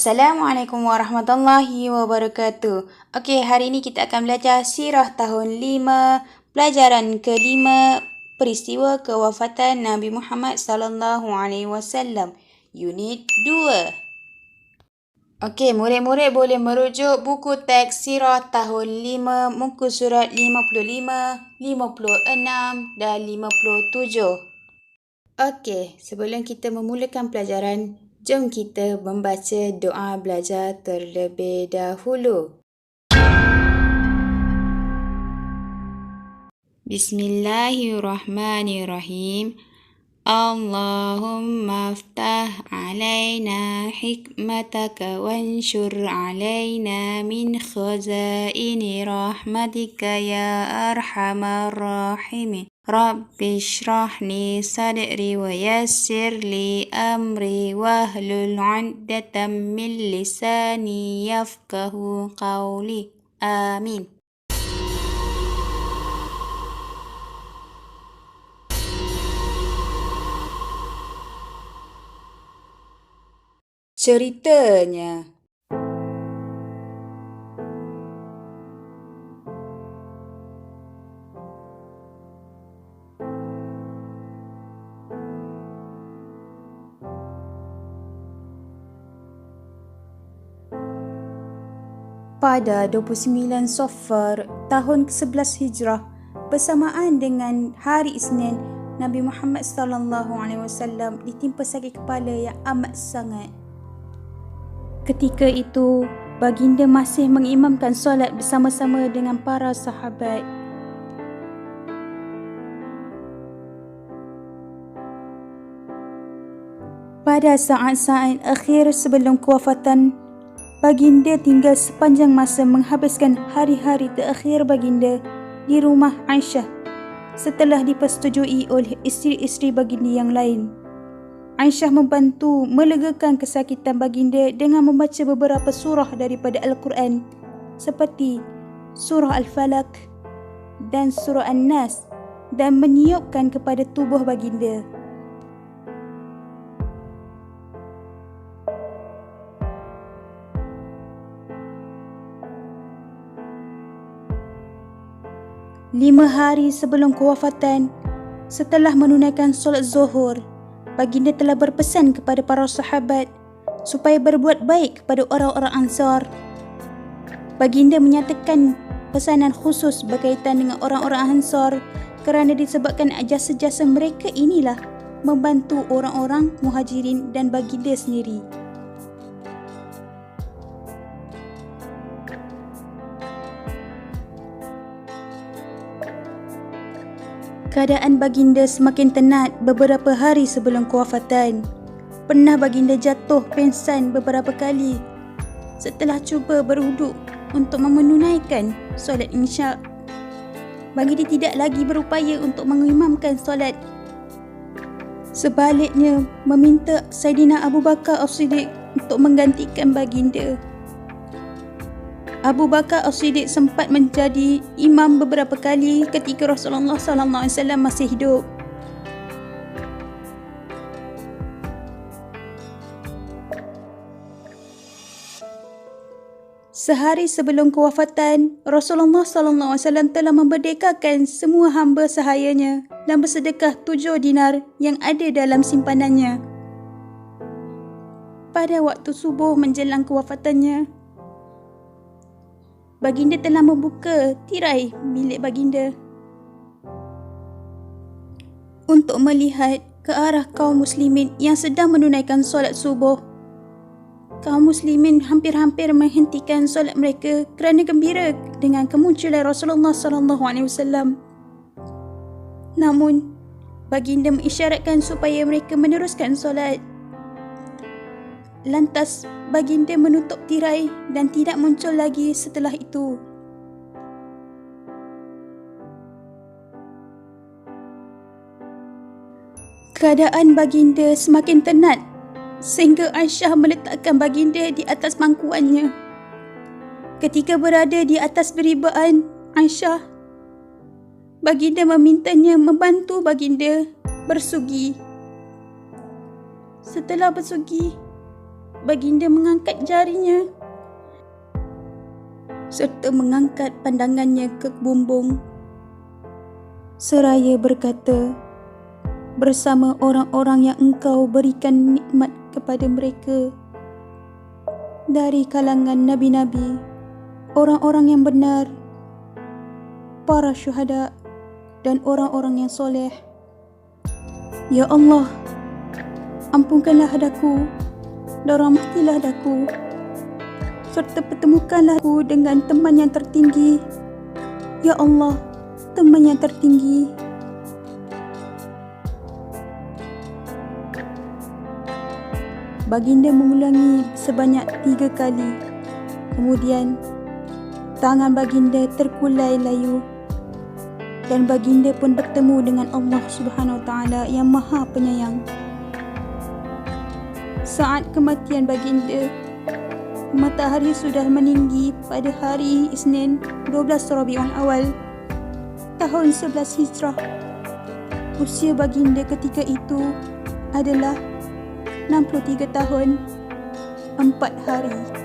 Assalamualaikum warahmatullahi wabarakatuh. Okey, hari ini kita akan belajar sirah tahun 5, pelajaran kelima, peristiwa kewafatan Nabi Muhammad sallallahu alaihi wasallam, unit 2. Okey, murid-murid boleh merujuk buku teks sirah tahun 5, muka surat 55, 56 dan 57. Okey, sebelum kita memulakan pelajaran, jom kita membaca doa belajar terlebih dahulu. Bismillahirrahmanirrahim. Allahumma aftah alaina hikmataka wanshur alaina min khazaini rahmatika ya arhamar rahimin. Rabbi shrahli sadri wa yassir li amri wahlul 'uqdatam min lisani yafqahu qawli. Amin. Ceritanya. Pada 29 Safar tahun ke-11 Hijrah, bersamaan dengan hari Isnin, Nabi Muhammad sallallahu alaihi wasallam ditimpa sakit kepala yang amat sangat. Ketika itu, baginda masih mengimamkan solat bersama-sama dengan para sahabat. Pada saat-saat akhir sebelum kewafatan, baginda tinggal sepanjang masa menghabiskan hari-hari terakhir baginda di rumah Aisyah setelah dipersetujui oleh isteri-isteri baginda yang lain. Aisyah membantu melegakan kesakitan baginda dengan membaca beberapa surah daripada Al-Quran seperti surah Al-Falaq dan surah An-Nas dan meniupkan kepada tubuh baginda. Lima hari sebelum kewafatan, setelah menunaikan solat zuhur, baginda telah berpesan kepada para sahabat supaya berbuat baik kepada orang-orang Ansar. Baginda menyatakan pesanan khusus berkaitan dengan orang-orang Ansar kerana disebabkan jasa-jasa mereka inilah membantu orang-orang Muhajirin dan baginda sendiri. Keadaan baginda semakin tenat beberapa hari sebelum kewafatan. Pernah baginda jatuh pingsan beberapa kali setelah cuba berwuduk untuk menunaikan solat Isyak. Baginda tidak lagi berupaya untuk mengimamkan solat. Sebaliknya, meminta Saidina Abu Bakar As-Siddiq untuk menggantikan baginda. Abu Bakar As-Siddiq sempat menjadi imam beberapa kali ketika Rasulullah sallallahu alaihi wasallam masih hidup. Sehari sebelum kewafatan, Rasulullah sallallahu alaihi wasallam telah memerdekakan semua hamba sahayanya dan bersedekah 7 dinar yang ada dalam simpanannya. Pada waktu subuh menjelang kewafatannya, baginda telah membuka tirai milik baginda untuk melihat ke arah kaum muslimin yang sedang menunaikan solat subuh. Kaum muslimin hampir-hampir menghentikan solat mereka kerana gembira dengan kemunculan Rasulullah sallallahu alaihi wasallam. Namun, baginda mengisyaratkan supaya mereka meneruskan solat. Lantas, baginda menutup tirai dan tidak muncul lagi setelah itu. Keadaan baginda semakin tenat sehingga Aisyah meletakkan baginda di atas pangkuannya. Ketika berada di atas beribaan Aisyah, baginda memintanya membantu baginda bersugi. Setelah bersugi, baginda mengangkat jarinya serta mengangkat pandangannya ke bumbung seraya berkata, bersama orang-orang yang engkau berikan nikmat kepada mereka dari kalangan nabi-nabi, orang-orang yang benar, para syuhada dan orang-orang yang soleh. Ya Allah, ampunkanlah daku dan rahmatilah daku, serta pertemukanlah aku dengan teman yang tertinggi. Ya Allah, teman yang tertinggi. Baginda mengulangi sebanyak 3 kali. Kemudian, tangan baginda terkulai layu dan baginda pun bertemu dengan Allah Subhanahu Wa Taala yang Maha Penyayang. Saat kematian baginda, matahari sudah meninggi pada hari Isnin 12 Rabiul Awal tahun 11 Hijrah. Usia baginda ketika itu adalah 63 tahun 4 hari.